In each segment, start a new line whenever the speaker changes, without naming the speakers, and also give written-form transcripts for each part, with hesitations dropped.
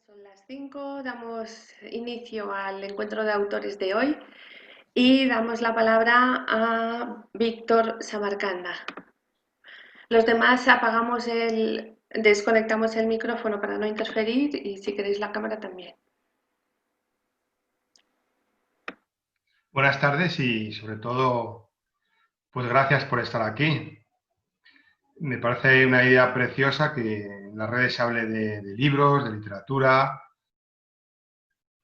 Son las 5, damos inicio al encuentro de autores de hoy y damos la palabra a Víctor Samarcanda. Los demás desconectamos el micrófono para no interferir y si queréis la cámara también.
Buenas tardes y sobre todo, pues gracias por estar aquí. Me parece una idea preciosa que en las redes se hable de libros, de literatura.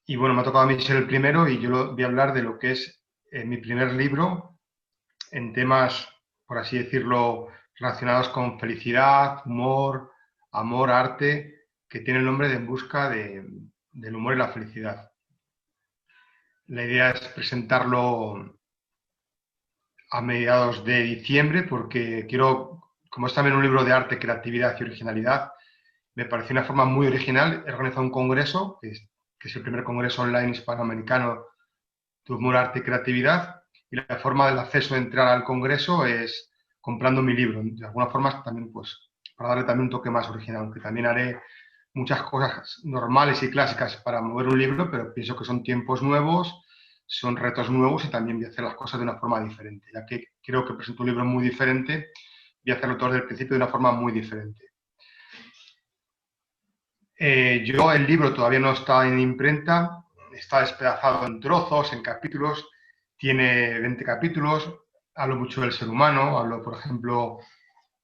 Y bueno, me ha tocado a mí ser el primero y yo voy a hablar de lo que es mi primer libro en temas, por así decirlo, relacionados con felicidad, humor, amor, arte, que tiene el nombre de En busca del humor y la felicidad. La idea es presentarlo a mediados de diciembre porque quiero, como es también un libro de arte, creatividad y originalidad, me pareció una forma muy original. He organizado un congreso, que es el primer congreso online hispanoamericano de humor, arte y creatividad, y la forma del acceso de entrar al congreso es comprando mi libro. De alguna forma también, pues, para darle también un toque más original, aunque también haré muchas cosas normales y clásicas para mover un libro, pero pienso que son tiempos nuevos, son retos nuevos y también voy a hacer las cosas de una forma diferente. Ya que creo que presento un libro muy diferente, voy a hacerlo todo desde el principio de una forma muy diferente. El libro todavía no está en imprenta, está despedazado en trozos, en capítulos, tiene 20 capítulos, hablo mucho del ser humano, hablo, por ejemplo,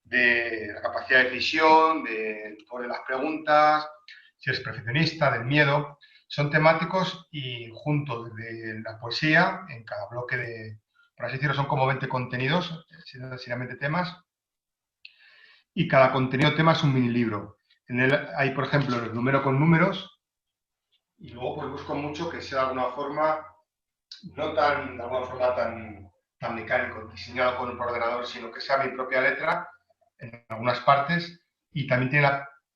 de la capacidad de decisión, de las preguntas, si eres perfeccionista, del miedo. Son temáticos y junto de la poesía, en cada bloque por así decirlo, son como 20 contenidos, seriamente temas, y cada contenido tema es un mini libro. En él hay, por ejemplo, el número con números, y luego pues busco mucho que sea de alguna forma, no tan, de alguna forma tan mecánico, diseñado con un ordenador, sino que sea mi propia letra en algunas partes, y también tiene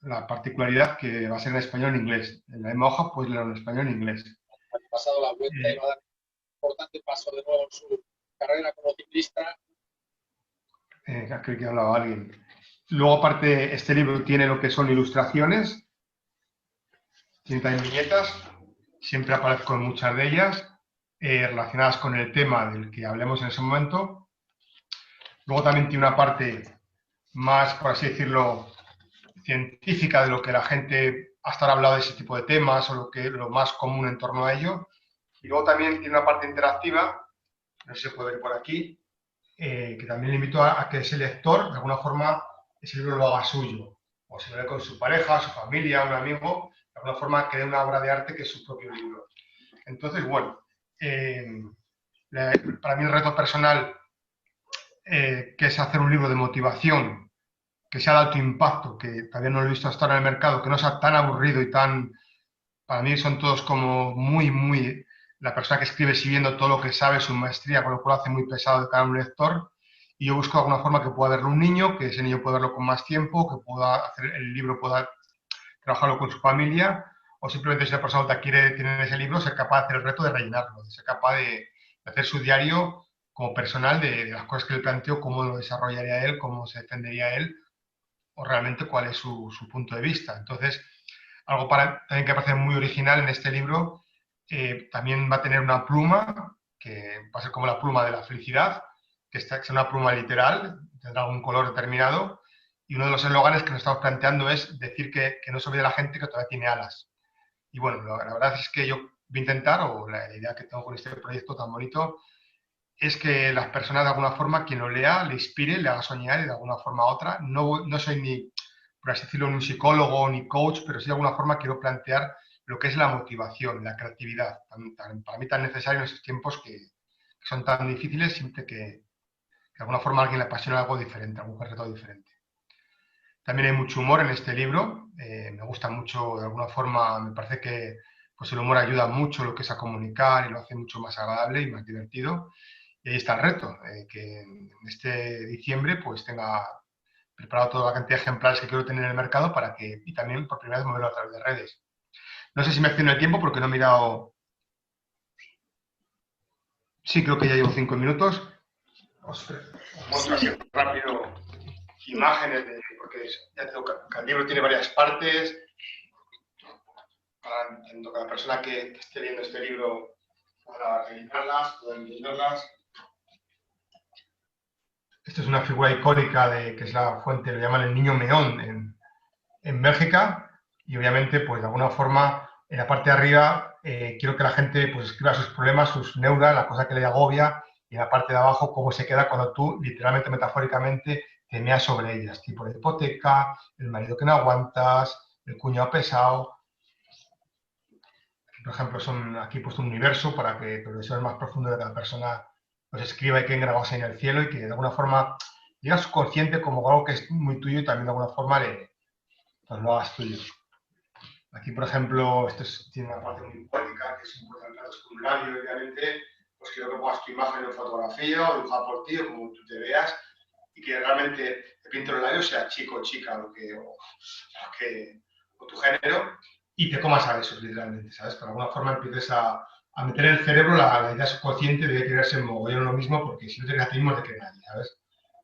la particularidad que va a ser en español e inglés. En la misma hoja puedes leerlo en español e inglés.
Ha pasado la vuelta y va a dar un importante paso de nuevo en su carrera como ciclista.
Creo que hablaba alguien. Luego, aparte, este libro tiene lo que son ilustraciones, tiene también viñetas, siempre aparezco en muchas de ellas, relacionadas con el tema del que hablemos en ese momento. Luego también tiene una parte más, por así decirlo, científica de lo que la gente hasta ahora ha hablado de ese tipo de temas o lo más común en torno a ello. Y luego también tiene una parte interactiva, no sé si se puede ver por aquí, que también le invito a que ese lector, de alguna forma, ese libro lo haga suyo. O si lo lee con su pareja, su familia, un amigo, de alguna forma cree una obra de arte que es su propio libro. Entonces, bueno, para mí el reto personal, que es hacer un libro de motivación, que sea de alto impacto, que todavía no lo he visto hasta ahora en el mercado, que no sea tan aburrido y tan... Para mí son todos como muy... La persona que escribe siguiendo todo lo que sabe, su maestría, con lo cual hace muy pesado de cada un lector. Y yo busco de alguna forma que pueda verlo un niño, que ese niño pueda verlo con más tiempo, que pueda hacer el libro, pueda trabajarlo con su familia, o simplemente si la persona adulta tiene ese libro, ser capaz de hacer el reto de rellenarlo, de ser capaz de hacer su diario como personal de las cosas que le planteo, cómo lo desarrollaría él, cómo se defendería él, o realmente cuál es su punto de vista. Entonces, algo también que parece muy original en este libro, también va a tener una pluma, que va a ser como la pluma de la felicidad, que es una pluma literal, tendrá algún color determinado, y uno de los eslóganes que nos estamos planteando es decir que no se olvide la gente que todavía tiene alas. Y bueno, la verdad es que yo voy a intentar, o la idea que tengo con este proyecto tan bonito, es que las personas de alguna forma, quien lo lea, le inspire, le haga soñar y de alguna forma u otra. No soy ni, por así decirlo, ni un psicólogo ni coach, pero sí de alguna forma quiero plantear lo que es la motivación, la creatividad, para mí tan necesario en esos tiempos que son tan difíciles, siempre que de alguna forma a alguien le apasiona algo diferente, algún reto diferente. También hay mucho humor en este libro, me gusta mucho, de alguna forma, me parece que pues el humor ayuda mucho lo que es a comunicar y lo hace mucho más agradable y más divertido. Y ahí está el reto, que en este diciembre pues tenga preparado toda la cantidad de ejemplares que quiero tener en el mercado para que, y también por primera vez moverlo a través de redes. No sé si me extiendo el tiempo porque no he mirado. Sí, creo que ya llevo 5 minutos. Os muestro así rápido imágenes, porque ya tengo que el libro tiene varias partes. tanto cada persona que esté viendo este libro para rellenarlas, pueden llenarlas. Esta es una figura icónica que es la fuente, le llaman el niño meón en Bélgica, y obviamente, pues de alguna forma, en la parte de arriba quiero que la gente pues escriba sus problemas, sus neuras, la cosa que le agobia, y en la parte de abajo cómo se queda cuando tú, literalmente, metafóricamente, te meas sobre ellas, tipo de hipoteca, el marido que no aguantas, el cuñado pesado. Por ejemplo, aquí he puesto un universo para que el profesor más profundo de cada persona pues escriba y queden grabados en el cielo, y que de alguna forma llegas consciente como algo que es muy tuyo y también de alguna forma pues lo hagas tuyo. Aquí, por ejemplo, tiene una parte muy poética que es importante al formulario, obviamente, pues quiero que pongas tu imagen en fotografía o dibujada por ti o como tú te veas, y que realmente el pinto los labios sea chico o chica o tu género, y te comas a besos, literalmente, ¿sabes? Que de alguna forma empieces a meter en el cerebro la idea subconsciente de quererse en mogollón lo mismo, porque si no te creas a ti mismo, no te cree nadie, ¿sabes?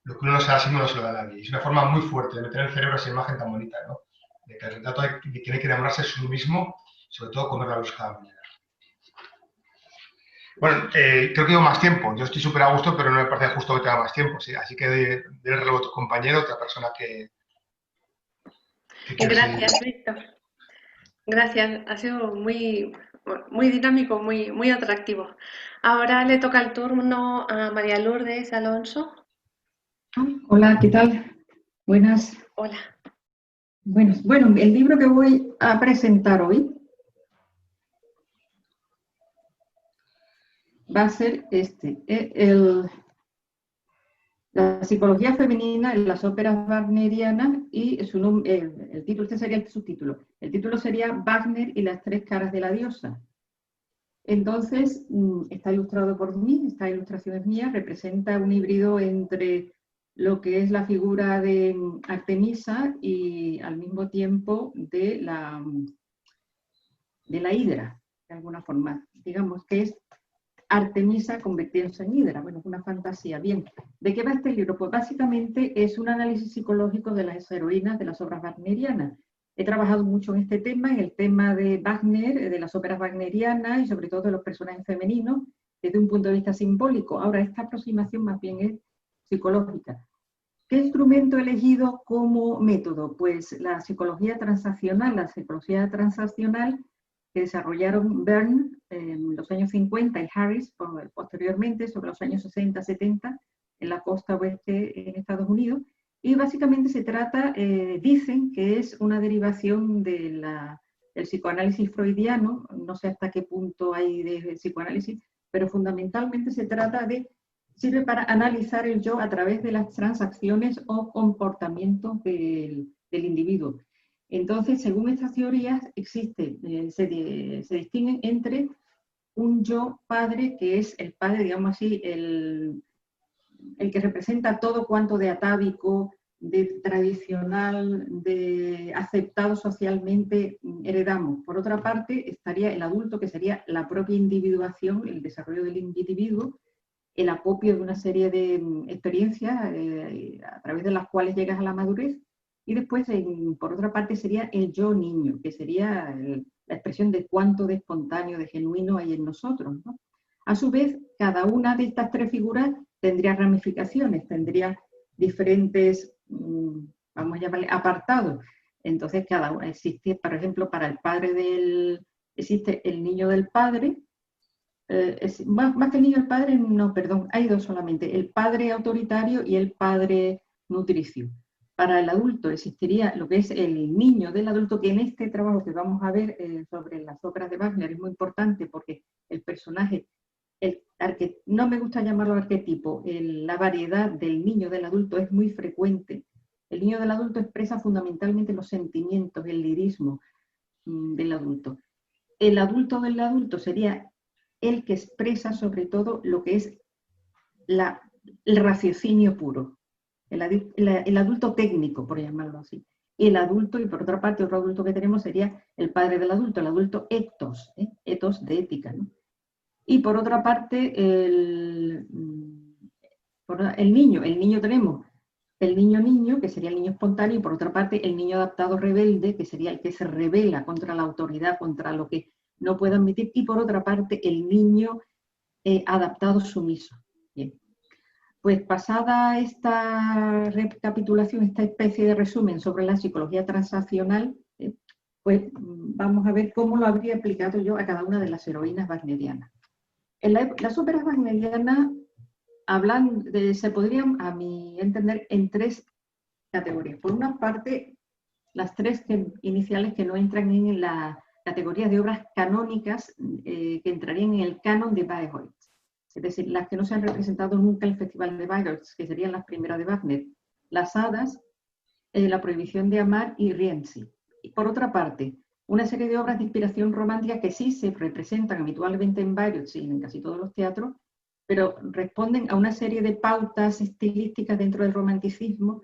Lo que uno no se da a sí mismo no se lo da a nadie. Y es una forma muy fuerte de meter en el cerebro esa imagen tan bonita, ¿no? De que el retrato de que tiene que enamorarse de sí mismo, sobre todo comer la luz cada mañana. Bueno, creo que llevo más tiempo. Yo estoy súper a gusto, pero no me parece justo que tenga más tiempo, ¿sí? Así que doy el relevo a tu compañero, otra persona que
Gracias, Víctor. Gracias, ha sido muy dinámico, muy atractivo. Ahora le toca el turno a María Lourdes Alonso.
Hola, ¿qué tal? Buenas.
Hola.
Bueno, el libro que voy a presentar hoy va a ser la psicología femenina en las óperas wagnerianas, y el título, este sería el subtítulo. El título sería Wagner y las tres caras de la diosa. Entonces, está ilustrado por mí, esta ilustración es mía, representa un híbrido entre lo que es la figura de Artemisa y al mismo tiempo de la hidra, de alguna forma. Digamos que es Artemisa convirtiéndose en hidra. Bueno, es una fantasía. Bien, ¿de qué va este libro? Pues básicamente es un análisis psicológico de las heroínas de las obras wagnerianas. He trabajado mucho en este tema, en el tema de Wagner, de las óperas wagnerianas y sobre todo de los personajes femeninos, desde un punto de vista simbólico. Ahora, esta aproximación más bien es psicológica. ¿Qué instrumento he elegido como método? Pues la psicología transaccional que desarrollaron Byrne en los años 50 y Harris posteriormente, sobre los años 60-70, en la costa oeste en Estados Unidos. Y básicamente se trata, dicen que es una derivación del psicoanálisis freudiano, no sé hasta qué punto hay de psicoanálisis, pero fundamentalmente sirve para analizar el yo a través de las transacciones o comportamientos del individuo. Entonces, según estas teorías, se distinguen entre un yo padre, que es el padre, digamos así, el que representa todo cuanto de atávico, de tradicional, de aceptado socialmente heredamos. Por otra parte, estaría el adulto, que sería la propia individuación, el desarrollo del individuo, el acopio de una serie de experiencias a través de las cuales llegas a la madurez. Y después, por otra parte, sería el yo niño, que sería la expresión de cuánto de espontáneo, de genuino hay en nosotros, ¿no? A su vez, cada una de estas tres figuras tendría ramificaciones, tendría diferentes, vamos a llamarle, apartados. Entonces, cada uno existe, por ejemplo, para el padre existe el niño del padre, más que el niño del padre, no, perdón, hay dos solamente, el padre autoritario y el padre nutricio. Para el adulto existiría lo que es el niño del adulto, que en este trabajo que vamos a ver sobre las obras de Wagner es muy importante, porque el personaje, no me gusta llamarlo arquetipo, la variedad del niño del adulto es muy frecuente. El niño del adulto expresa fundamentalmente los sentimientos, el lirismo del adulto. El adulto del adulto sería el que expresa sobre todo lo que es el raciocinio puro, el adulto técnico, por llamarlo así. Y el adulto, y por otra parte, otro adulto que tenemos sería el padre del adulto, el adulto etos, etos de ética, ¿no? Y por otra parte, el niño tenemos el niño niño, que sería el niño espontáneo, y por otra parte el niño adaptado rebelde, que sería el que se rebela contra la autoridad, contra lo que no puede admitir, y por otra parte el niño adaptado sumiso. Bien. Pues pasada esta recapitulación, esta especie de resumen sobre la psicología transaccional, pues vamos a ver cómo lo habría aplicado yo a cada una de las heroínas wagnerianas. Las óperas wagnerianas se podrían, a mi entender, en tres categorías. Por una parte, las tres iniciales que no entran en la categoría de obras canónicas que entrarían en el canon de Bayreuth. Es decir, las que no se han representado nunca en el Festival de Bayreuth, que serían las primeras de Wagner. Las Hadas, La prohibición de amar y Rienzi. Y por otra parte, una serie de obras de inspiración romántica que sí se representan habitualmente en Bayreuth y en casi todos los teatros, pero responden a una serie de pautas estilísticas dentro del romanticismo.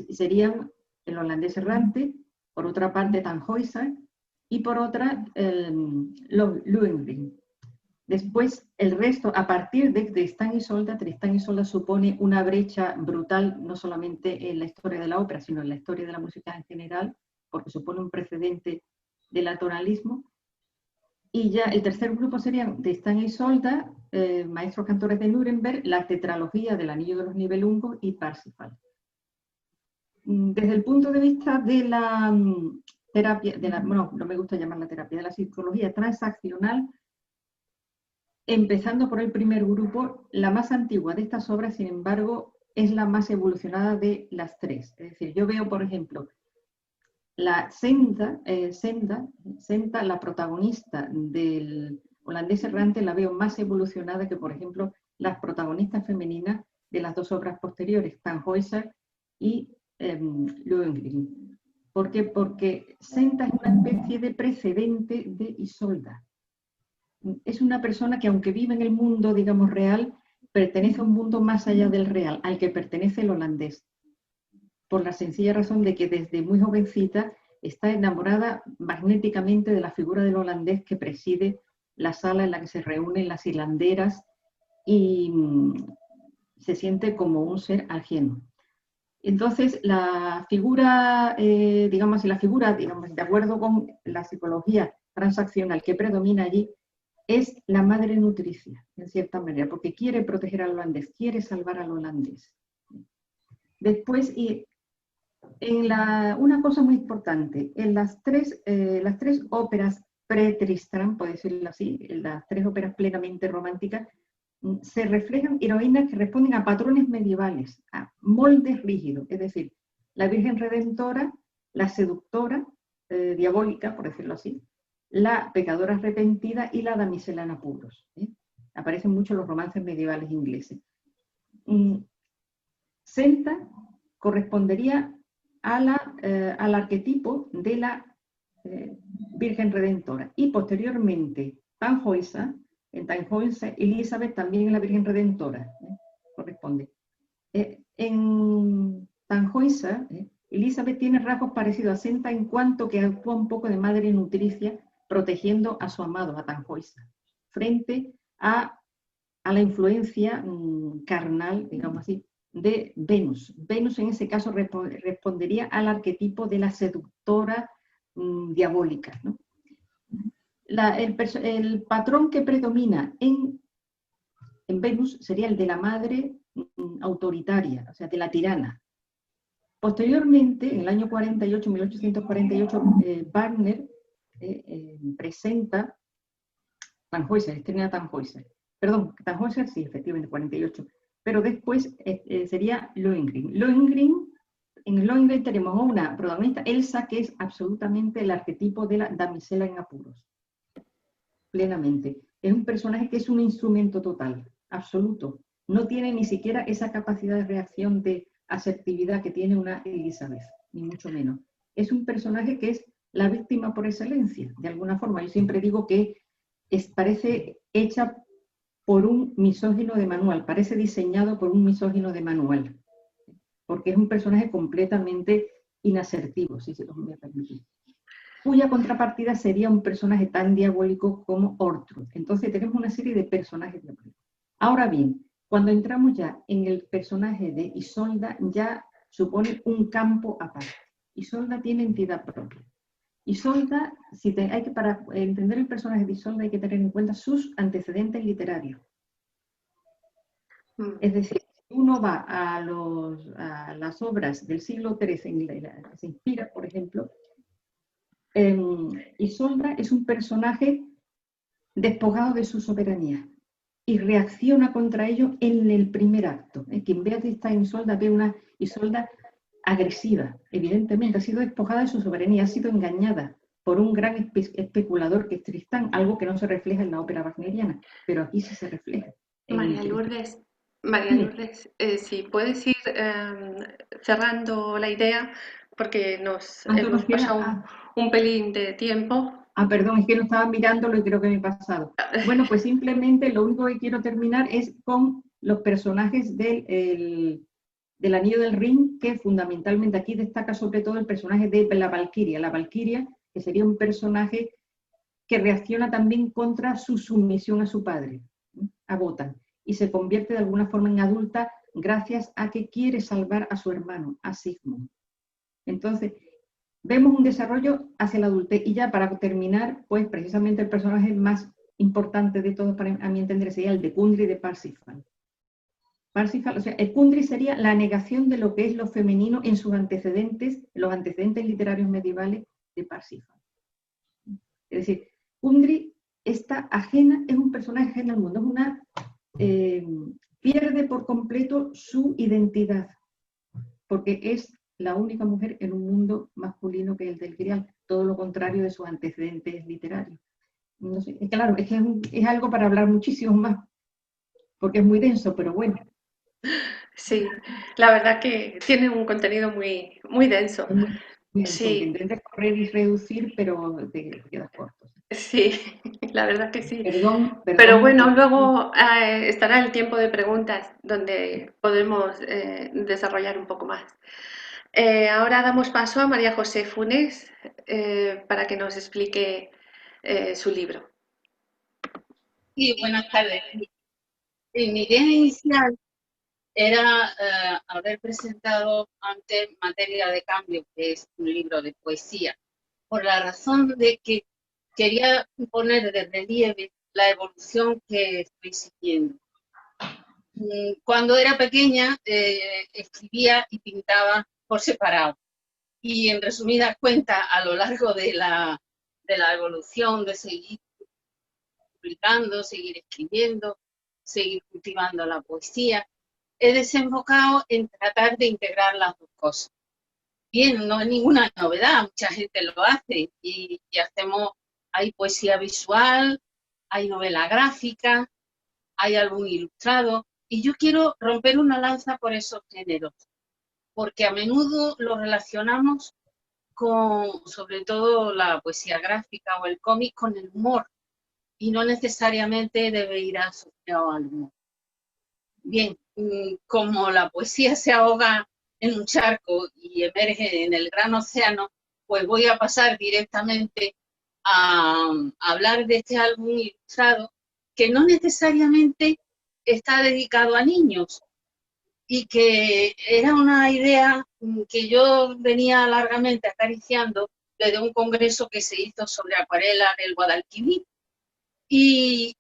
Serían El holandés errante, por otra parte Tannhäuser, y por otra Lohengrin. Después, el resto, a partir de Tristán y Isolda supone una brecha brutal, no solamente en la historia de la ópera, sino en la historia de la música en general, porque supone un precedente del atonalismo. Y ya el tercer grupo serían Tristán y Isolda, Maestros Cantores de Nuremberg, la tetralogía del Anillo de los Nibelungos y Parsifal. Desde el punto de vista de la terapia, bueno, no me gusta llamarla terapia, de la psicología transaccional, empezando por el primer grupo, la más antigua de estas obras, sin embargo, es la más evolucionada de las tres. Es decir, yo veo, por ejemplo, la Senta, la protagonista del holandés errante, la veo más evolucionada que, por ejemplo, las protagonistas femeninas de las dos obras posteriores, Tannhäuser y Lohengrin. ¿Por qué? Porque Senta es una especie de precedente de Isolda. Es una persona que, aunque vive en el mundo, digamos, real, pertenece a un mundo más allá del real, al que pertenece el holandés. Por la sencilla razón de que desde muy jovencita está enamorada magnéticamente de la figura del holandés que preside la sala en la que se reúnen las hilanderas y se siente como un ser ajeno. Entonces, la figura, digamos, de acuerdo con la psicología transaccional que predomina allí, es la madre nutricia, en cierta manera, porque quiere proteger al holandés, quiere salvar al holandés. Después, una cosa muy importante, en las tres óperas pre-Tristán, por decirlo así, en las tres óperas plenamente románticas, se reflejan heroínas que responden a patrones medievales, a moldes rígidos, es decir, la Virgen Redentora, la seductora, diabólica, por decirlo así, la pecadora arrepentida y la damisela en apuros. Aparecen mucho en los romances medievales ingleses. Senta correspondería al arquetipo de la Virgen Redentora y posteriormente en Tannhäuser, Elizabeth también es la Virgen Redentora, corresponde. En Tannhäuser, Elizabeth tiene rasgos parecidos a Senta en cuanto que actúa un poco de madre nutricia protegiendo a su amado, a Tannhäuser, frente a la influencia carnal, digamos así, de Venus. Venus en ese caso respondería al arquetipo de la seductora diabólica, ¿no? El patrón que predomina en Venus sería el de la madre autoritaria, o sea, de la tirana. Posteriormente, en el año 48, 1848, Wagner presenta Tannhäuser, estrena Tannhäuser. Perdón, Tannhäuser sí, efectivamente, 48. Pero después sería Lohengrin. En Lohengrin tenemos una protagonista, Elsa, que es absolutamente el arquetipo de la damisela en apuros. Plenamente. Es un personaje que es un instrumento total, absoluto. No tiene ni siquiera esa capacidad de reacción de asertividad que tiene una Elizabeth, ni mucho menos. Es un personaje que es la víctima por excelencia, de alguna forma. Yo siempre digo que parece hecha por un misógino de manual, parece diseñado por un misógino de manual, porque es un personaje completamente inasertivo, si se lo voy a permitir, cuya contrapartida sería un personaje tan diabólico como Ortrud. Entonces tenemos una serie de personajes diabólicos. Ahora bien, Cuando entramos ya en el personaje de Isolda, ya supone un campo aparte. Isolda tiene entidad propia. Isolda, para entender el personaje de Isolda hay que tener en cuenta sus antecedentes literarios. Es decir, si uno va a las obras del siglo XIII en las que se inspira, por ejemplo, Isolda es un personaje despojado de su soberanía y reacciona contra ello en el primer acto. Quien vea esta Isolda ve una Isolda agresiva, evidentemente, ha sido despojada de su soberanía, ha sido engañada por un gran especulador que es Tristán, algo que no se refleja en la ópera wagneriana, pero aquí sí se refleja.
María Lourdes, si puedes ir cerrando la idea, porque nos hemos pasado un pelín de tiempo.
Perdón, es que no estaba mirándolo y creo que me he pasado. Bueno, pues simplemente lo único que quiero terminar es con los personajes del Anillo del Rin, que fundamentalmente aquí destaca sobre todo el personaje de la Valquiria. La Valquiria, que sería un personaje que reacciona también contra su sumisión a su padre, a Wotan, y se convierte de alguna forma en adulta gracias a que quiere salvar a su hermano, a Sigmund. Entonces, vemos un desarrollo hacia la adultez y ya para terminar, pues precisamente el personaje más importante de todos, a mi entender, sería el de Kundry de Parsifal. Parsifal, o sea, el Kundry sería la negación de lo que es lo femenino en sus antecedentes, los antecedentes literarios medievales de Parsifal. Es decir, Kundry está ajena, es un personaje ajeno al mundo, pierde por completo su identidad, porque es la única mujer en un mundo masculino que el del Grial, todo lo contrario de sus antecedentes literarios. No sé, claro, es algo para hablar muchísimo más, porque es muy denso, pero bueno.
Sí, la verdad que tiene un contenido muy, muy denso.
Muy denso,
Sí.
que intentas correr y reducir, pero te quedas corto.
Sí, la verdad que sí.
Perdón,
Pero bueno, luego estará el tiempo de preguntas donde podemos desarrollar un poco más. Ahora damos paso a María José Funes para que nos explique su libro.
Sí, buenas tardes. Mi idea inicial era haber presentado antes Materia de Cambio, que es un libro de poesía, por la razón de que quería poner de relieve la evolución que estoy siguiendo. Cuando era pequeña escribía y pintaba por separado. Y en resumidas cuentas, a lo largo de la evolución, de seguir publicando, seguir escribiendo, seguir cultivando la poesía, he desembocado en tratar de integrar las dos cosas. Bien, no es ninguna novedad, mucha gente lo hace y hay poesía visual, hay novela gráfica, hay álbum ilustrado, y yo quiero romper una lanza por esos géneros, porque a menudo lo relacionamos con, sobre todo la poesía gráfica o el cómic, con el humor, y no necesariamente debe ir asociado al humor. Bien, como la poesía se ahoga en un charco y emerge en el gran océano, pues voy a pasar directamente a hablar de este álbum ilustrado que no necesariamente está dedicado a niños y que era una idea que yo venía largamente acariciando desde un congreso que se hizo sobre acuarela del Guadalquivir. Y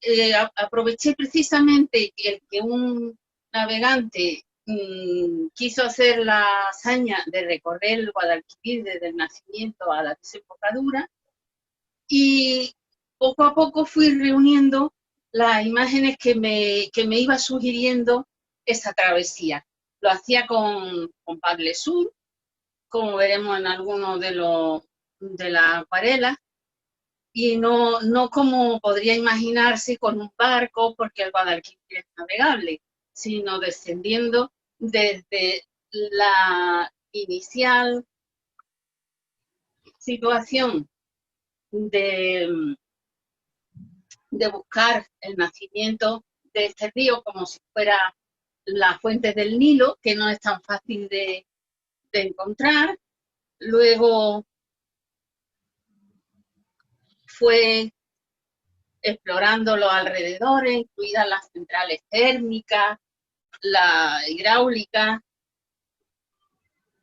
aproveché precisamente el que un navegante quiso hacer la hazaña de recorrer el Guadalquivir desde el nacimiento a la desembocadura, y poco a poco fui reuniendo las imágenes que me iba sugiriendo esa travesía. Lo hacía con Padle Sur, como veremos en algunos de las acuarelas, y no como podría imaginarse con un barco, porque el Guadalquivir es navegable, sino descendiendo desde la inicial situación de buscar el nacimiento de este río como si fuera la fuente del Nilo, que no es tan fácil de encontrar. Luego fue explorando los alrededores, incluidas las centrales térmicas, la hidráulica,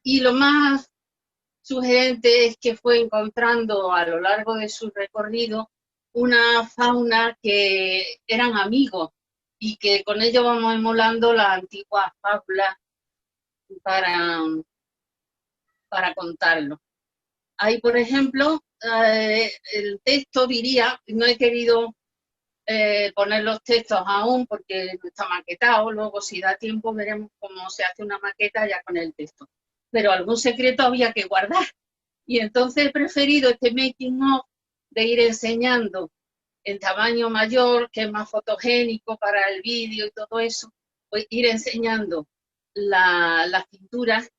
y lo más sugerente es que fue encontrando a lo largo de su recorrido una fauna que eran amigos y que con ello vamos emulando la antigua fábula para contarlo. Ahí, por ejemplo, el texto diría, no he querido poner los textos aún porque no está maquetado, luego si da tiempo veremos cómo se hace una maqueta ya con el texto. Pero algún secreto había que guardar. Y entonces he preferido este making of de ir enseñando en tamaño mayor, que es más fotogénico para el vídeo y todo eso, pues ir enseñando las pinturas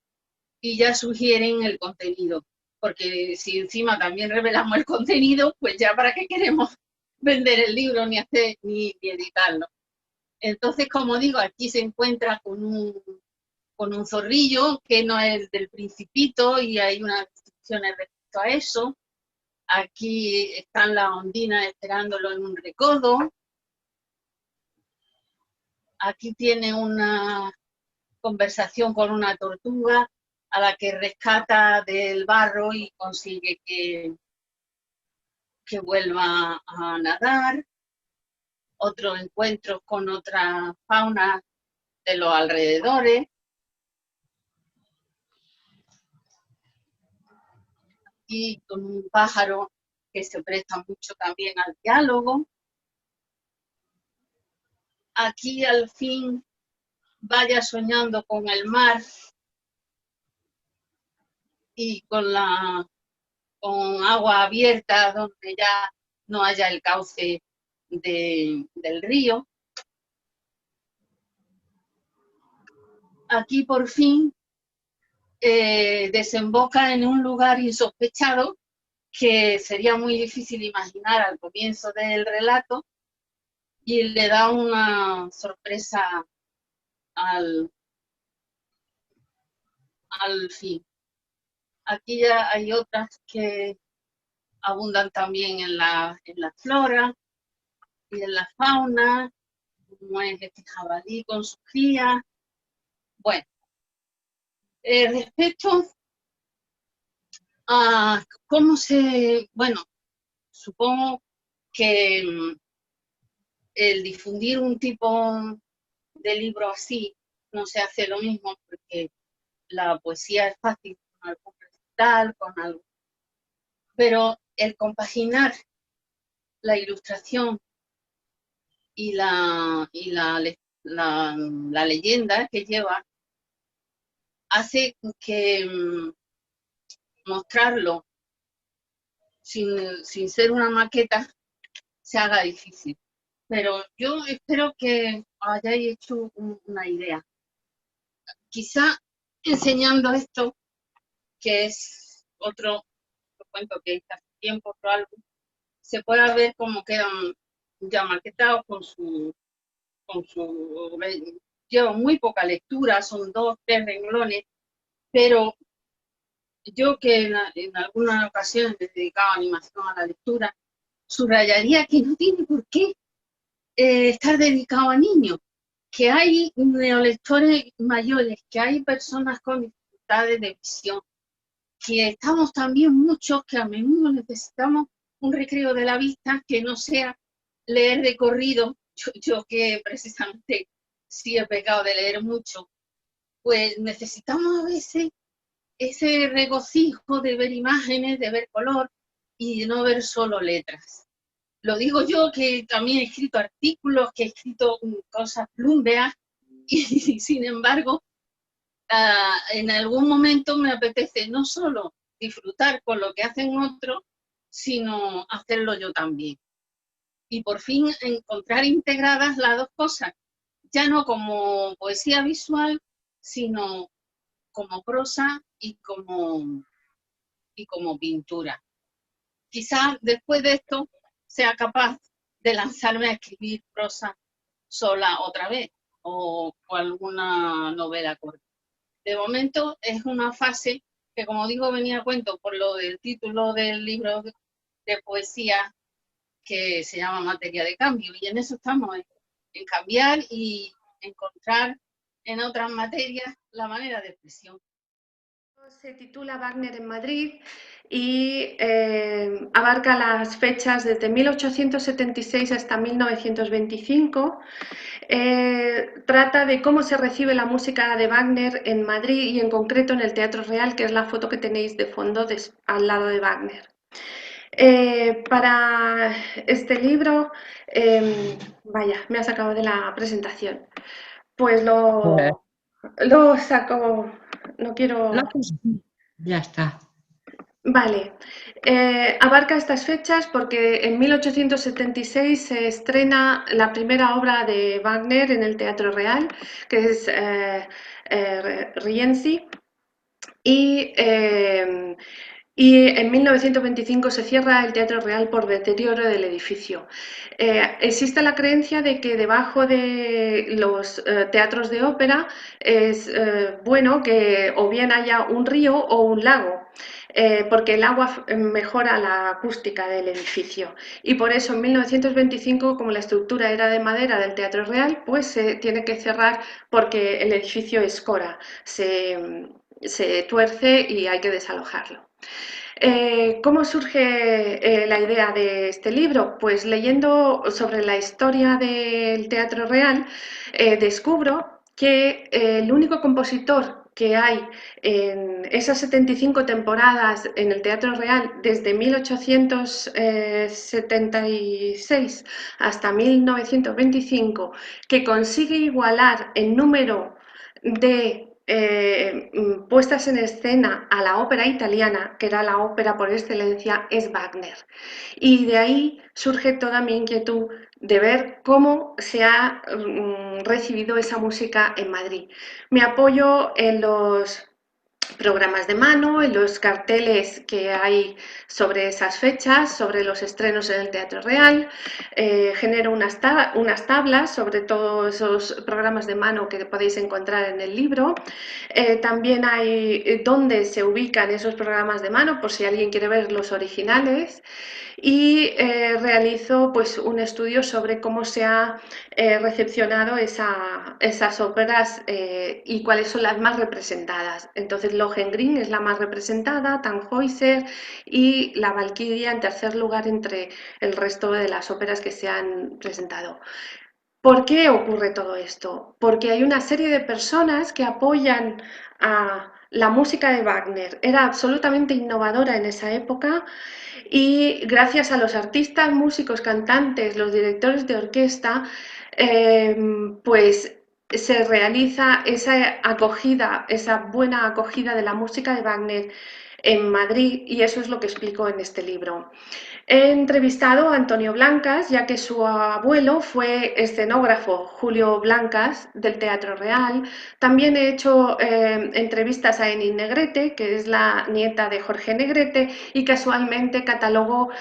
y ya sugieren el contenido. Porque si encima también revelamos el contenido, pues ya para qué queremos vender el libro ni hacer ni editarlo. Entonces, como digo, aquí se encuentra con un zorrillo que no es del Principito y hay unas restricciones respecto a eso. Aquí están las ondinas esperándolo en un recodo. Aquí tiene una conversación con una tortuga a la que rescata del barro y consigue que vuelva a nadar. Otro encuentro con otra fauna de los alrededores. Y con un pájaro que se presta mucho también al diálogo. Aquí al fin vaya soñando con el mar y con agua abierta donde ya no haya el cauce del río. Aquí por fin desemboca en un lugar insospechado que sería muy difícil imaginar al comienzo del relato y le da una sorpresa al fin. Aquí ya hay otras que abundan también en la flora y en la fauna, como es este jabalí con sus crías. Bueno, respecto a cómo bueno, supongo que el difundir un tipo de libro así no se hace lo mismo porque la poesía es fácil con algún recital, con algo, pero el compaginar la ilustración y la leyenda que lleva hace que mostrarlo sin ser una maqueta se haga difícil. Pero yo espero que hayáis hecho una idea. Quizá enseñando esto, que es otro cuento que hace tiempo o algo, se pueda ver cómo quedan ya maquetados con su lleva muy poca lectura, son 2 o 3 renglones, pero yo que en algunas ocasiones me dedicaba animación a la lectura, subrayaría que no tiene por qué estar dedicado a niños, que hay neolectores mayores, que hay personas con dificultades de visión, que estamos también muchos que a menudo necesitamos un recreo de la vista que no sea leer de corrido. Yo que precisamente sí he pecado de leer mucho, pues necesitamos a veces ese regocijo de ver imágenes, de ver color y de no ver solo letras. Lo digo yo que también he escrito artículos, que he escrito cosas plúmbeas y sin embargo en algún momento me apetece no solo disfrutar con lo que hacen otros, sino hacerlo yo también. Y por fin encontrar integradas las dos cosas, ya no como poesía visual, sino como prosa y como pintura. Quizás después de esto sea capaz de lanzarme a escribir prosa sola otra vez o alguna novela corta. De momento es una fase que, como digo, venía a cuento por lo del título del libro de poesía que se llama Materia de Cambio, y en eso estamos, en cambiar y encontrar en otras materias, la manera de expresión.
Se titula Wagner en Madrid y abarca las fechas desde 1876 hasta 1925. Trata de cómo se recibe la música de Wagner en Madrid y en concreto en el Teatro Real, que es la foto que tenéis de fondo al lado de Wagner. Para este libro, vaya, me ha sacado de la presentación. Pues lo saco, no quiero...
Ya está.
Vale, abarca estas fechas porque en 1876 se estrena la primera obra de Wagner en el Teatro Real, que es Rienzi, y en 1925 se cierra el Teatro Real por deterioro del edificio. Existe la creencia de que debajo de los teatros de ópera es bueno que o bien haya un río o un lago. Porque el agua mejora la acústica del edificio y por eso en 1925, como la estructura era de madera del Teatro Real, pues se tiene que cerrar porque el edificio escora, se tuerce y hay que desalojarlo. ¿Cómo surge la idea de este libro? Pues leyendo sobre la historia del Teatro Real, descubro que el único compositor que hay en esas 75 temporadas en el Teatro Real desde 1876 hasta 1925 que consigue igualar en número de puestas en escena a la ópera italiana, que era la ópera por excelencia, es Wagner. Y de ahí surge toda mi inquietud de ver cómo se ha recibido esa música en Madrid. Me apoyo en los programas de mano, en los carteles que hay sobre esas fechas, sobre los estrenos en el Teatro Real, genero unas tablas sobre todos esos programas de mano que podéis encontrar en el libro. También hay dónde se ubican esos programas de mano, por si alguien quiere ver los originales. Y realizo pues, un estudio sobre cómo se ha recepcionado esas óperas y cuáles son las más representadas. Entonces, Lohengrin es la más representada, Tannhäuser y La Valquiria en tercer lugar entre el resto de las óperas que se han presentado. ¿Por qué ocurre todo esto? Porque hay una serie de personas que apoyan a la música de Wagner. Era absolutamente innovadora en esa época y gracias a los artistas, músicos, cantantes, los directores de orquesta, pues se realiza esa acogida, esa buena acogida de la música de Wagner en Madrid y eso es lo que explico en este libro. He entrevistado a Antonio Blancas, ya que su abuelo fue escenógrafo, Julio Blancas, del Teatro Real. También he hecho entrevistas a Enid Negrete, que es la nieta de Jorge Negrete, y casualmente catalogó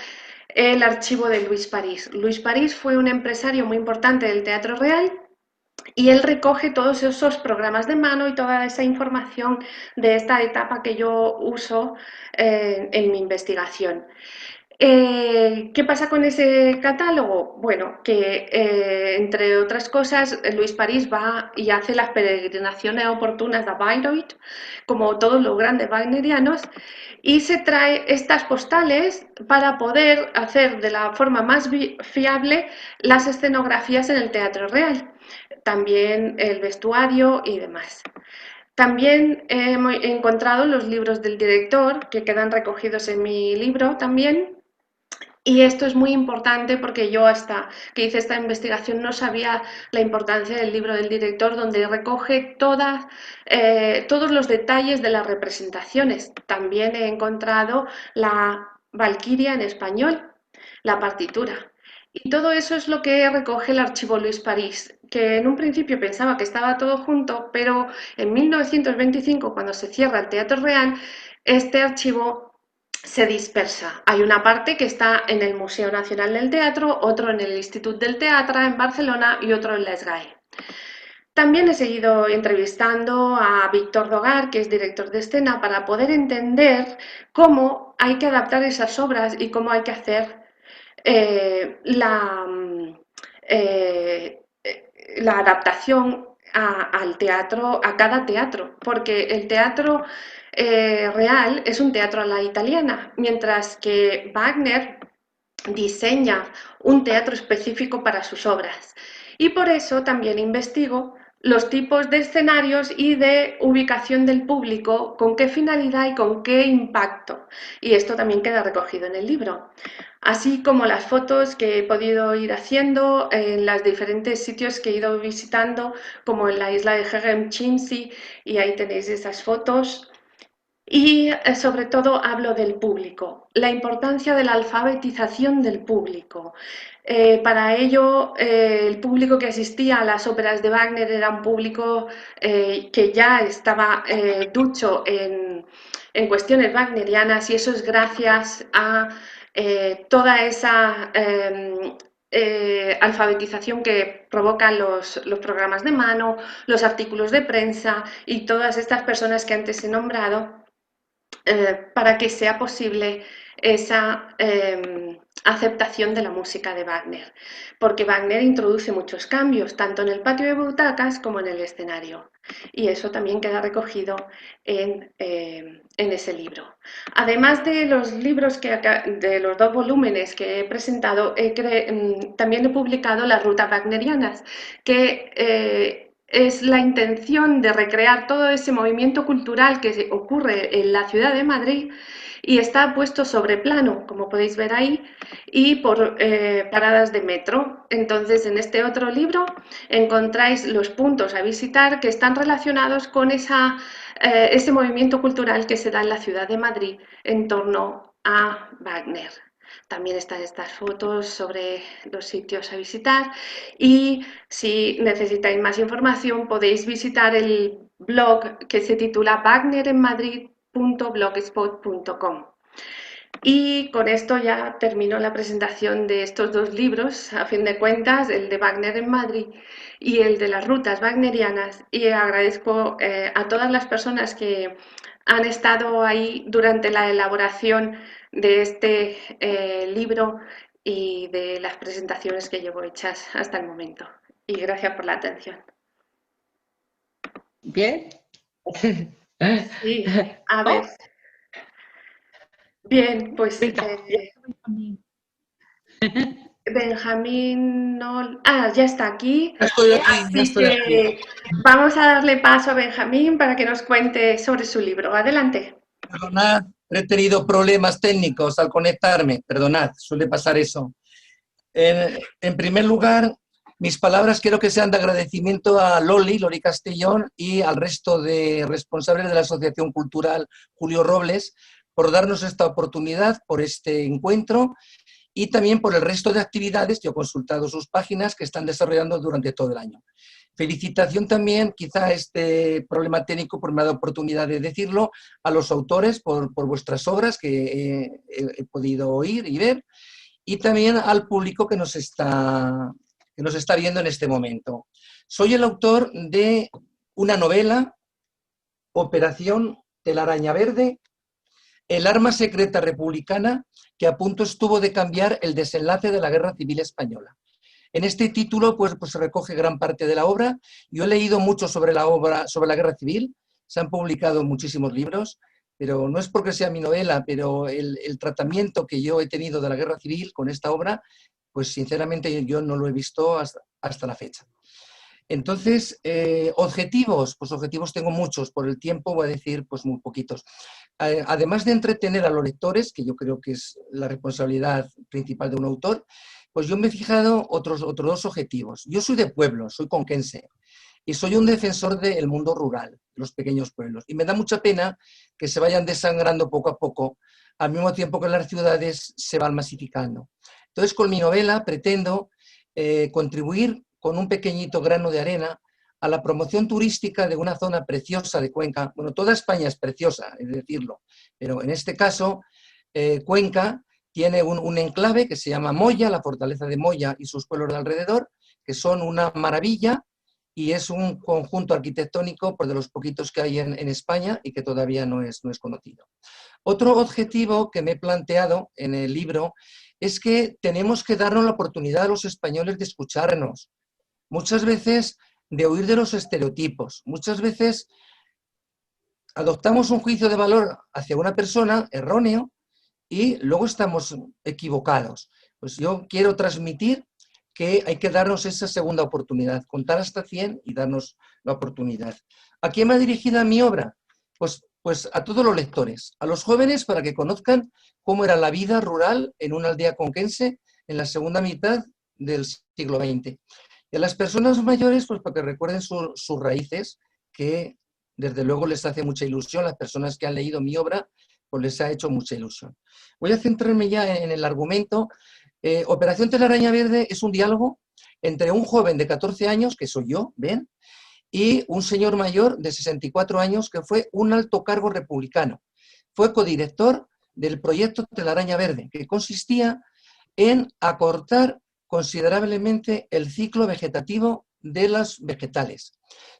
el archivo de Luis París. Luis París fue un empresario muy importante del Teatro Real y él recoge todos esos programas de mano y toda esa información de esta etapa que yo uso en mi investigación. ¿Qué pasa con ese catálogo? Bueno, que entre otras cosas, Luis París va y hace las peregrinaciones oportunas de Bayreuth, como todos los grandes wagnerianos, y se trae estas postales para poder hacer de la forma más fiable las escenografías en el Teatro Real, también el vestuario y demás. También he encontrado los libros del director, que quedan recogidos en mi libro también. Y esto es muy importante porque yo hasta que hice esta investigación no sabía la importancia del libro del director donde recoge todos los detalles de las representaciones. También he encontrado la Valquiria en español, la partitura. Y todo eso es lo que recoge el archivo Luis París, que en un principio pensaba que estaba todo junto, pero en 1925, cuando se cierra el Teatro Real, este archivo se dispersa. Hay una parte que está en el Museo Nacional del Teatro, otro en el Institut del Teatre en Barcelona y otro en la SGAE. También he seguido entrevistando a Víctor Dogar, que es director de escena, para poder entender cómo hay que adaptar esas obras y cómo hay que hacer la adaptación al teatro, a cada teatro, porque el teatro real es un teatro a la italiana, mientras que Wagner diseña un teatro específico para sus obras. Y por eso también investigo los tipos de escenarios y de ubicación del público, con qué finalidad y con qué impacto. Y esto también queda recogido en el libro. Así como las fotos que he podido ir haciendo en los diferentes sitios que he ido visitando, como en la isla de Hegem Chimsi, y ahí tenéis esas fotos. Y sobre todo hablo del público, la importancia de la alfabetización del público. Para ello, el público que asistía a las óperas de Wagner era un público que ya estaba ducho en cuestiones wagnerianas, y eso es gracias a toda esa alfabetización que provocan los programas de mano, los artículos de prensa y todas estas personas que antes he nombrado, para que sea posible esa aceptación de la música de Wagner, porque Wagner introduce muchos cambios, tanto en el patio de butacas como en el escenario, y eso también queda recogido en ese libro. Además de los libros, de los 2 volúmenes que he presentado, también he publicado las rutas wagnerianas, que es la intención de recrear todo ese movimiento cultural que ocurre en la ciudad de Madrid, y está puesto sobre plano, como podéis ver ahí, y por paradas de metro. Entonces, en este otro libro encontráis los puntos a visitar que están relacionados con ese movimiento cultural que se da en la ciudad de Madrid en torno a Wagner. También están estas fotos sobre los sitios a visitar, y si necesitáis más información podéis visitar el blog que se titula wagnerenmadrid.blogspot.com. Y con esto ya termino la presentación de estos 2 libros, a fin de cuentas, el de Wagner en Madrid y el de las rutas wagnerianas, y agradezco a todas las personas que han estado ahí durante la elaboración de este libro y de las presentaciones que llevo hechas hasta el momento. Y gracias por la atención.
Bien.
Sí, a ver. Bien, pues
Venga,
Benjamín no... Ah, ya está aquí.
Ya estoy aquí, ya
Así
estoy aquí.
que vamos a darle paso a Benjamín para que nos cuente sobre su libro. Adelante.
Perdonad, he tenido problemas técnicos al conectarme, perdonad, suele pasar eso. En primer lugar, mis palabras quiero que sean de agradecimiento a Loli Castellón, y al resto de responsables de la Asociación Cultural Julio Robles por darnos esta oportunidad, por este encuentro, y también por el resto de actividades, yo he consultado sus páginas, que están desarrollando durante todo el año. Felicitación también, quizá este problema técnico, por me ha dado oportunidad de decirlo, a los autores por vuestras obras que he podido oír y ver, y también al público que nos está viendo en este momento. Soy el autor de una novela, Operación Telaraña Verde, el arma secreta republicana que a punto estuvo de cambiar el desenlace de la Guerra Civil Española. En este título pues se recoge gran parte de la obra. Yo he leído mucho sobre la obra, sobre la Guerra Civil, se han publicado muchísimos libros, pero no es porque sea mi novela, pero el tratamiento que yo he tenido de la Guerra Civil con esta obra, pues sinceramente yo no lo he visto hasta la fecha. Entonces, objetivos, pues objetivos tengo muchos, por el tiempo voy a decir pues muy poquitos. Además de entretener a los lectores, que yo creo que es la responsabilidad principal de un autor, pues yo me he fijado otros 2 objetivos. Yo soy de pueblo, soy conquense, y soy un defensor del mundo rural, los pequeños pueblos. Y me da mucha pena que se vayan desangrando poco a poco, al mismo tiempo que las ciudades se van masificando. Entonces, con mi novela pretendo contribuir con un pequeñito grano de arena a la promoción turística de una zona preciosa de Cuenca. Bueno, toda España es preciosa, es decirlo, pero en este caso, Cuenca tiene un enclave que se llama Moya, la fortaleza de Moya y sus pueblos de alrededor, que son una maravilla, y es un conjunto arquitectónico por de los poquitos que hay en España y que todavía no es conocido. Otro objetivo que me he planteado en el libro es que tenemos que darnos la oportunidad a los españoles de escucharnos. Muchas veces de huir de los estereotipos. Muchas veces adoptamos un juicio de valor hacia una persona erróneo y luego estamos equivocados. Pues yo quiero transmitir que hay que darnos esa segunda oportunidad, contar hasta 100 y darnos la oportunidad. ¿A quién me ha dirigida mi obra? Pues a todos los lectores, a los jóvenes para que conozcan cómo era la vida rural en una aldea conquense en la segunda mitad del siglo XX. Y a las personas mayores, pues para que recuerden sus raíces, que desde luego les hace mucha ilusión. Las personas que han leído mi obra, pues les ha hecho mucha ilusión. Voy a centrarme ya en el argumento. Operación Telaraña Verde es un diálogo entre un joven de 14 años, que soy yo, ¿ven?, y un señor mayor de 64 años que fue un alto cargo republicano. Fue codirector del proyecto Telaraña Verde, que consistía en acortar considerablemente el ciclo vegetativo de los vegetales.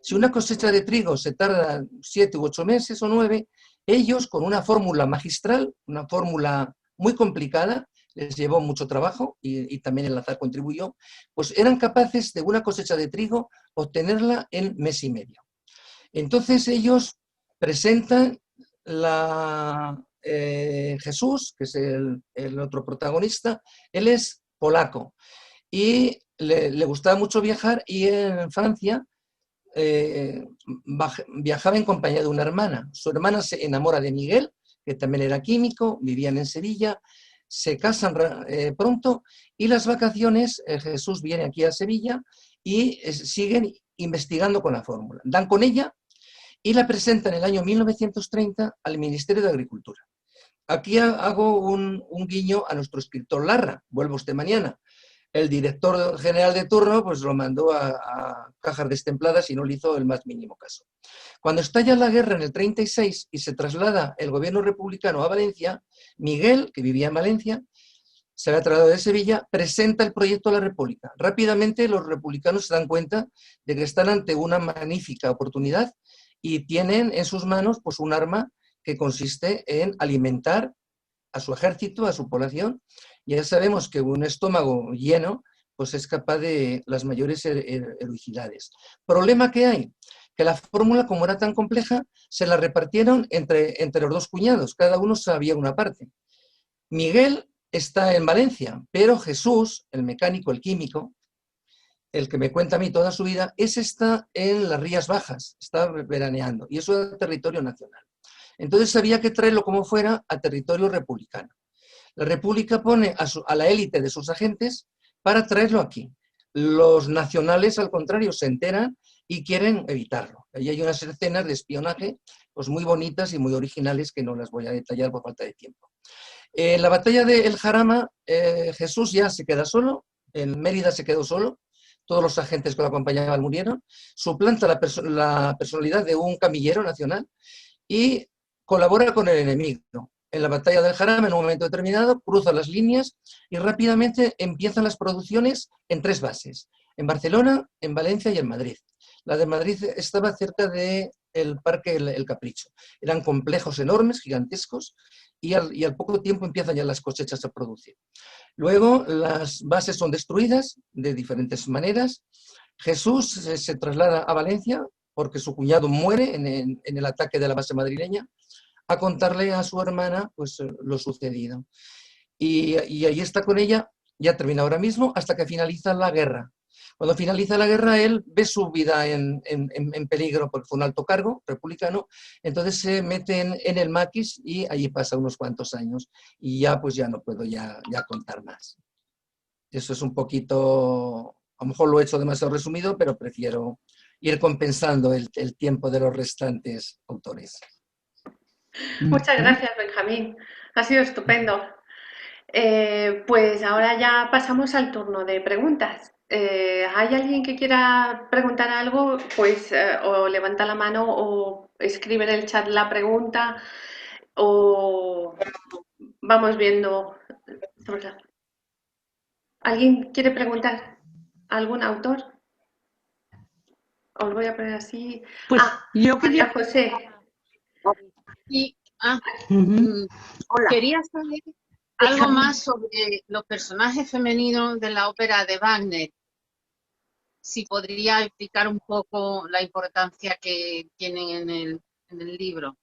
Si una cosecha de trigo se tarda 7 u 8 meses o 9, ellos con una fórmula magistral, una fórmula muy complicada, les llevó mucho trabajo y también el azar contribuyó, pues eran capaces de una cosecha de trigo obtenerla en mes y medio. Entonces ellos presentan Jesús, que es el otro protagonista. Él es polaco y le gustaba mucho viajar, y en Francia viajaba en compañía de una hermana. Su hermana se enamora de Miguel, que también era químico, vivían en Sevilla, se casan pronto, y las vacaciones Jesús viene aquí a Sevilla y siguen investigando con la fórmula. Dan con ella y la presentan en el año 1930 al Ministerio de Agricultura. Aquí hago un guiño a nuestro escritor Larra, vuelve usted mañana. El director general de turno pues lo mandó a cajas destempladas y no le hizo el más mínimo caso. Cuando estalla la guerra en el 36 y se traslada el gobierno republicano a Valencia, Miguel, que vivía en Valencia, se había trasladado de Sevilla, presenta el proyecto a la República. Rápidamente los republicanos se dan cuenta de que están ante una magnífica oportunidad y tienen en sus manos pues un arma que consiste en alimentar a su ejército, a su población. Ya sabemos que un estómago lleno pues es capaz de las mayores heroicidades. ¿Problema que hay? Que la fórmula, como era tan compleja, se la repartieron entre los dos cuñados, cada uno sabía una parte. Miguel está en Valencia, pero Jesús, el mecánico, el químico, el que me cuenta a mí toda su vida, ese está en las Rías Bajas, está veraneando, y eso es territorio nacional. Entonces había que traerlo como fuera a territorio republicano. La República pone a la élite de sus agentes para traerlo aquí. Los nacionales, al contrario, se enteran y quieren evitarlo. Ahí hay unas escenas de espionaje pues muy bonitas y muy originales que no las voy a detallar por falta de tiempo. En la batalla de El Jarama, Jesús ya se queda solo, en Mérida se quedó solo, todos los agentes que lo acompañaban murieron, suplanta la personalidad de un camillero nacional y colabora con el enemigo. En la batalla del Jarama, en un momento determinado, cruza las líneas y rápidamente empiezan las producciones en 3 bases, en Barcelona, en Valencia y en Madrid. La de Madrid estaba cerca del Parque El Capricho. Eran complejos enormes, gigantescos, y al poco tiempo empiezan ya las cosechas a producir. Luego las bases son destruidas de diferentes maneras. Jesús se traslada a Valencia porque su cuñado muere en el ataque de la base madrileña, a contarle a su hermana pues lo sucedido. Y ahí está con ella, ya termina ahora mismo, hasta que finaliza la guerra. Cuando finaliza la guerra, él ve su vida en peligro porque fue un alto cargo republicano, entonces se mete en el maquis y allí pasa unos cuantos años y ya pues ya no puedo ya contar más. Eso es un poquito, a lo mejor lo he hecho demasiado resumido, pero prefiero ir compensando el tiempo de los restantes autores.
Muchas gracias, Benjamín. Ha sido estupendo. Pues ahora ya pasamos al turno de preguntas. ¿Hay alguien que quiera preguntar algo? Pues o levanta la mano o escribe en el chat la pregunta o vamos viendo. ¿Alguien quiere preguntar? ¿Algún autor? Os voy a poner así.
Pues yo
María
quería...
José.
Y
Ujú.
quería saber algo más sobre los personajes femeninos de la ópera de Wagner. si podría explicar un poco la importancia que tienen en el libro.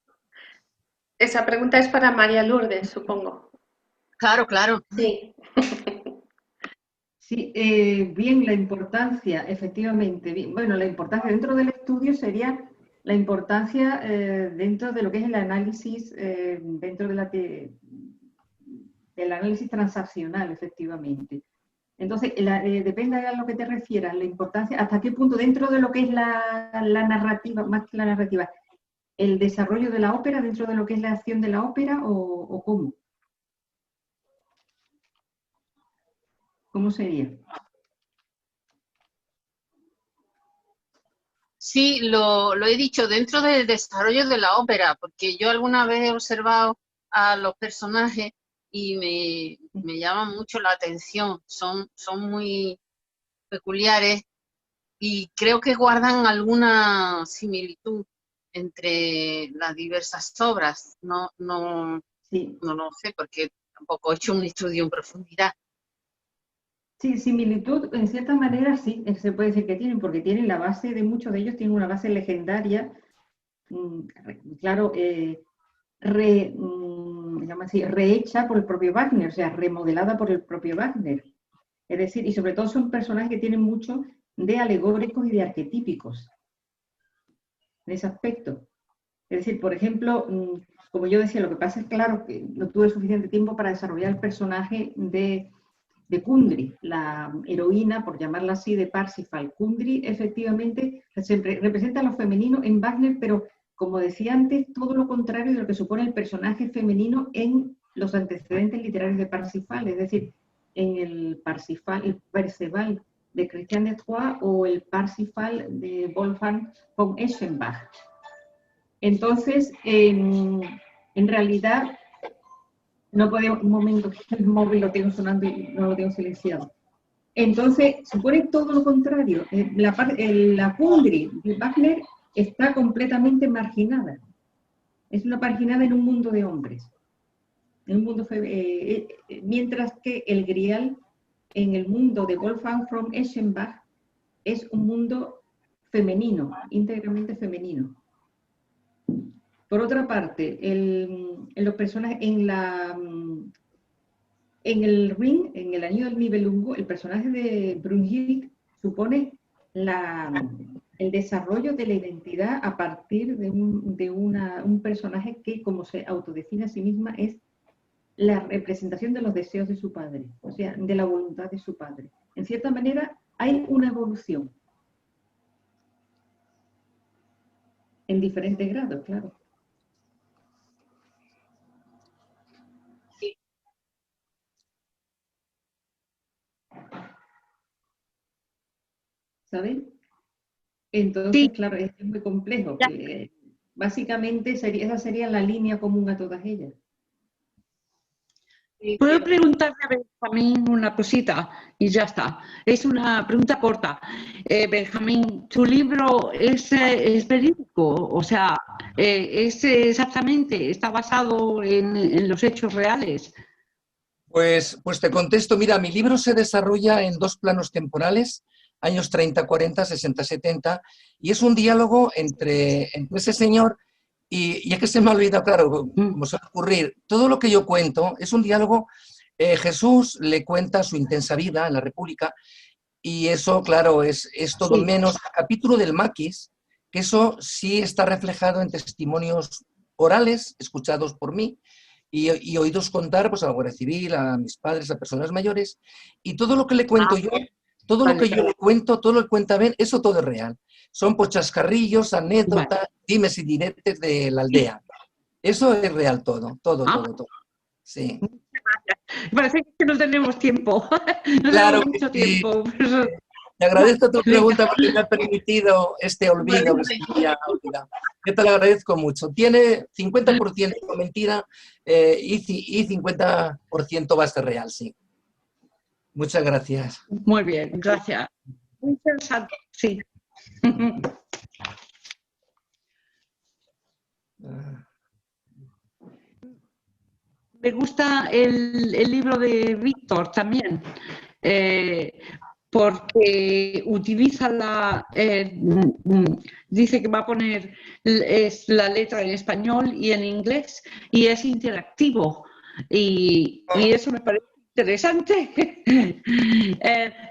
Esa pregunta es para María Lourdes, supongo.
Claro, claro.
Sí.
Sí, bien, la importancia, efectivamente. Bien, bueno, la importancia dentro del estudio sería la importancia dentro de lo que es el análisis, dentro de del análisis transaccional, efectivamente. Entonces, depende a lo que te refieras, la importancia, hasta qué punto dentro de lo que es la narrativa, más que la narrativa, el desarrollo de la ópera, dentro de lo que es la acción de la ópera, o cómo. ¿Cómo sería?
Sí, lo he dicho, dentro del desarrollo de la ópera, porque yo alguna vez he observado a los personajes y me llaman mucho la atención, son muy peculiares y creo que guardan alguna similitud entre las diversas obras.
Sí.
No lo sé, porque tampoco he hecho un estudio en profundidad.
Sí, similitud, en cierta manera sí, se puede decir que tienen, porque tienen la base de muchos de ellos, tienen una base legendaria, claro, digamos así, rehecha por el propio Wagner, o sea, remodelada por el propio Wagner. Es decir, y sobre todo son personajes que tienen mucho de alegóricos y de arquetípicos en ese aspecto. Es decir, por ejemplo, como yo decía, lo que pasa es, claro, que no tuve suficiente tiempo para desarrollar el personaje de Kundry, la heroína, por llamarla así, de Parsifal. Kundry, efectivamente, representa lo femenino en Wagner, pero, como decía antes, todo lo contrario de lo que supone el personaje femenino en los antecedentes literarios de Parsifal, es decir, en el Parsifal, el Perceval de Christian de Troyes o el Parsifal de Wolfgang von Eschenbach. Entonces, en realidad, no podemos, un momento, el móvil lo tengo sonando y no lo tengo silenciado. Entonces, supone todo lo contrario. La Kundry de Wagner está completamente marginada. Es una marginada en un mundo de hombres. En un mundo mientras que el Grial, en el mundo de Wolfgang von Eschenbach, es un mundo femenino, íntegramente femenino. Por otra parte, en los personajes, en el Ring, en el Anillo del Nibelungo, el personaje de Brunhilde supone el desarrollo de la identidad a partir de un personaje que, como se autodefine a sí misma, es la representación de los deseos de su padre, o sea, de la voluntad de su padre. En cierta manera, hay una evolución. En diferentes grados, claro. ¿Saben? Entonces,
Sí.
claro, es muy complejo. Básicamente, esa sería la línea común a todas ellas.
Puedo preguntarle a Benjamín una cosita y ya está. Es una pregunta corta. Benjamín, ¿tu libro es verídico? O sea, ¿es exactamente, está basado en los hechos reales?
Pues te contesto, mira, mi libro se desarrolla en dos planos temporales, años 30, 40, 60, 70, y es un diálogo entre ese señor y es que se me ha olvidado, claro, como suele ocurrir, todo lo que yo cuento es un diálogo. Jesús le cuenta su intensa vida en la República y eso, claro, es todo
Sí.
menos el capítulo del Maquis, que eso sí está reflejado en testimonios orales, escuchados por mí, y oídos contar pues, a la Guardia Civil, a mis padres, a personas mayores, y todo lo que le cuento yo, todo lo que yo le cuento, todo lo que cuenta Ben, eso todo es real. Son pues chascarrillos, anécdotas, dimes y diretes de la aldea. Eso es real todo. Sí.
Parece que no tenemos tiempo. No
Claro
tenemos
que
mucho
sí.
tiempo.
Te agradezco tu pregunta
Venga.
porque me ha permitido este olvido que se me había olvidado. Yo te lo agradezco mucho. Tiene 50% mentira y 50% base real, sí. Muchas gracias.
Muy bien, gracias. Muy interesante, sí. Me gusta el libro de Víctor también. porque utiliza dice que va a poner la letra en español y en inglés y es interactivo y eso me parece interesante.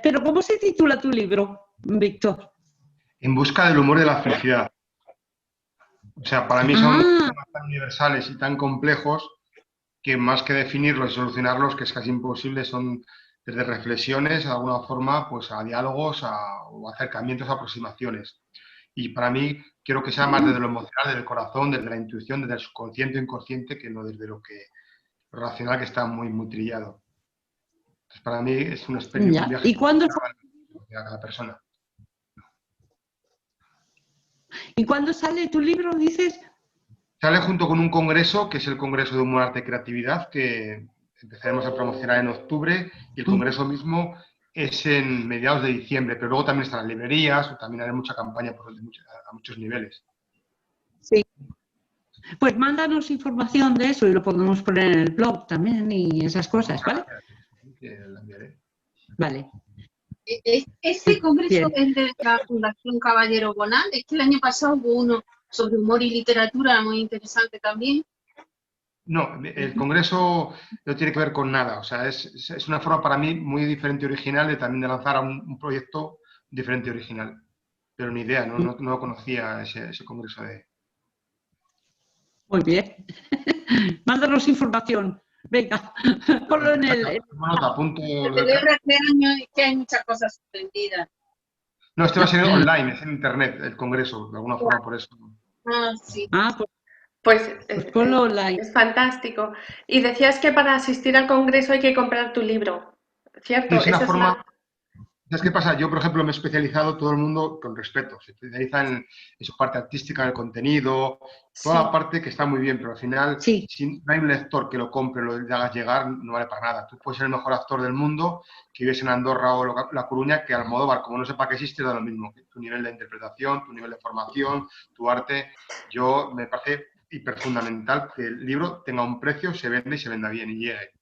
Pero ¿cómo se titula tu libro, Víctor?
En busca del humor de la felicidad. O sea, para mí son temas tan universales y tan complejos que más que definirlos y solucionarlos, que es casi imposible, son desde reflexiones, de alguna forma, pues a diálogos o acercamientos, aproximaciones. Y para mí quiero que sea más desde lo emocional, desde el corazón, desde la intuición, desde el subconsciente o inconsciente, que no desde lo racional, que está muy, muy trillado. Entonces, para mí es un viaje
¿Y cuándo
a cada persona.
sale tu libro, dices?
Sale junto con un congreso, que es el Congreso de Humor, Arte y Creatividad, que empezaremos a promocionar en octubre, y el congreso mismo es en mediados de diciembre, pero luego también están las librerías, o también haré mucha campaña a muchos niveles.
Sí. Pues mándanos información de eso y lo podemos poner en el blog también y esas cosas, ¿vale?
La enviaré.
Vale.
¿Este congreso
Bien.
es de la Fundación Caballero Bonal? Es que el año pasado hubo uno sobre humor y literatura muy interesante también.
No, el congreso no tiene que ver con nada. O sea, es una forma para mí muy diferente y original de también de lanzar un proyecto diferente y original. Pero ni idea, no conocía ese congreso de...
Muy bien. Mándanos información. Venga, ponlo en el...
Bueno, te apunto.
Se celebra este año y que hay muchas cosas suspendidas.
No, este va a ser online, es en internet, el congreso, de alguna forma, por eso.
Ah, sí.
Pues
ponlo online.
es fantástico. Y decías que para asistir al congreso hay que comprar tu libro, ¿cierto?
Sí, es una forma... ¿Sabes qué pasa? Yo, por ejemplo, me he especializado, todo el mundo, con respeto, se especializa en su parte artística, en el contenido, toda la parte que está muy bien, pero al final, si no hay un lector que lo compre, lo hagas llegar, no vale para nada. Tú puedes ser el mejor actor del mundo, que vives en Andorra o La Coruña, que Almodóvar, como no sepa que existe, da lo mismo. Tu nivel de interpretación, tu nivel de formación, tu arte. Yo me parece hiperfundamental que el libro tenga un precio, se venda y se venda bien y llegue.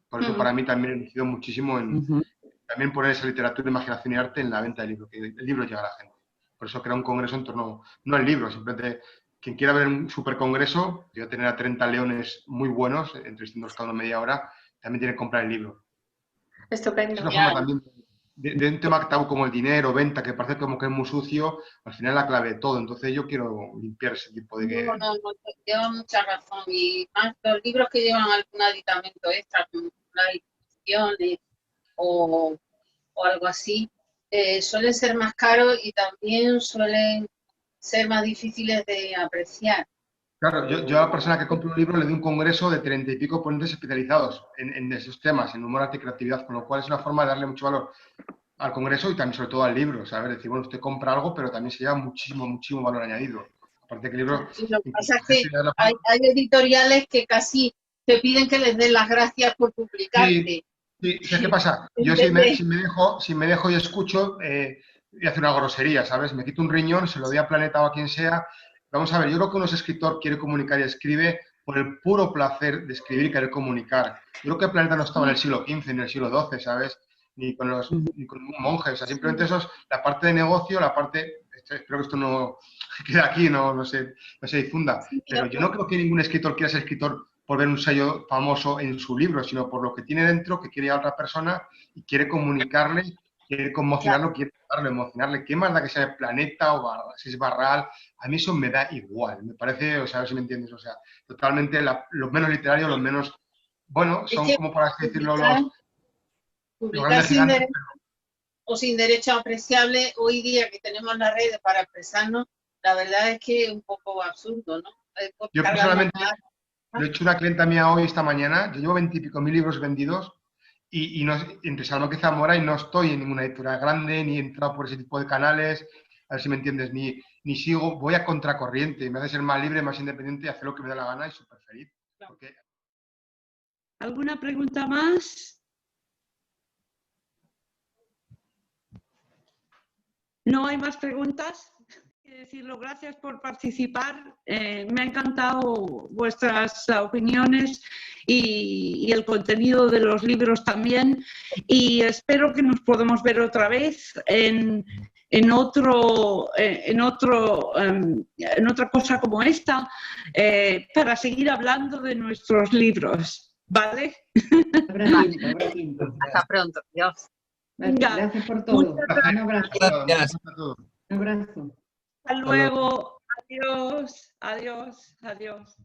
Por eso para mí también he incidido muchísimo en también poner esa literatura, imaginación y arte en la venta del libro, que el libro llega a la gente. Por eso crea un congreso en torno, no al libro, simplemente quien quiera ver un supercongreso, que va a tener a 30 leones muy buenos, entrevistándolos cada uno media hora, también tiene que comprar el libro.
Estupendo.
Es una forma también de un tema tabú como el dinero, venta, que parece como que es muy sucio, al final es la clave de todo. Entonces yo quiero limpiar ese tipo de...
No, lleva mucha razón. Y más los libros que llevan algún aditamento extra, como las ilustraciones o algo así, suelen ser más caros y también suelen ser más difíciles de apreciar.
Claro, yo a la persona que compra un libro le doy un congreso de 30 y pico ponentes especializados en esos temas, en humor, arte y creatividad, con lo cual es una forma de darle mucho valor al congreso y también sobre todo al libro, ¿sabes? Decir, bueno, usted compra algo, pero también se lleva muchísimo valor añadido. Aparte que el libro...
Sí, lo que pasa es que hay editoriales que casi te piden que les den las gracias por publicarte.
Sí, ¿sabes qué pasa? Yo si me dejo y escucho, y hace una grosería, ¿sabes? Me quito un riñón, se lo doy a Planeta o a quien sea. Vamos a ver, yo creo que uno es escritor, quiere comunicar y escribe por el puro placer de escribir y querer comunicar. Yo creo que Planeta no estaba en el siglo XV ni en el siglo XII, ¿sabes? Ni con un monje. O sea, simplemente eso es la parte de negocio, la parte... Espero que esto no quede aquí, no se difunda. Pero yo no creo que ningún escritor quiera ser escritor por ver un sello famoso en su libro, sino por lo que tiene dentro, que quiere a otra persona y quiere comunicarle, quiere conmocionarlo, quiere darle, emocionarle. ¿Qué más da que sea el Planeta o si es Barral? A mí eso me da igual. Me parece, o sea, a ver si me entiendes, o sea, totalmente los menos literarios, los menos... Bueno, son como para así decirlo los grandes gigantes.
O sin derecho apreciable, hoy día que tenemos las redes para expresarnos, la verdad es que es un poco absurdo, ¿no?
Yo personalmente... Lo he hecho una clienta mía hoy, esta mañana. Yo llevo 20 y pico mil libros vendidos y no, entre Salmo que Zamora y no estoy en ninguna editorial grande, ni he entrado por ese tipo de canales, a ver si me entiendes, ni sigo, voy a contracorriente. Me hace ser más libre, más independiente y hacer lo que me da la gana y súper feliz. Porque...
¿Alguna pregunta más? ¿No hay más preguntas? que decirlo. Gracias por participar. Me ha encantado vuestras opiniones y el contenido de los libros también. Y espero que nos podamos ver otra vez en otra cosa como esta, para seguir hablando de nuestros libros. ¿Vale?
Habrá tiempo.
Hasta pronto. Dios.
Gracias por todo. Un abrazo.
Gracias.
Un abrazo.
Hasta luego. Adiós. Adiós. Adiós.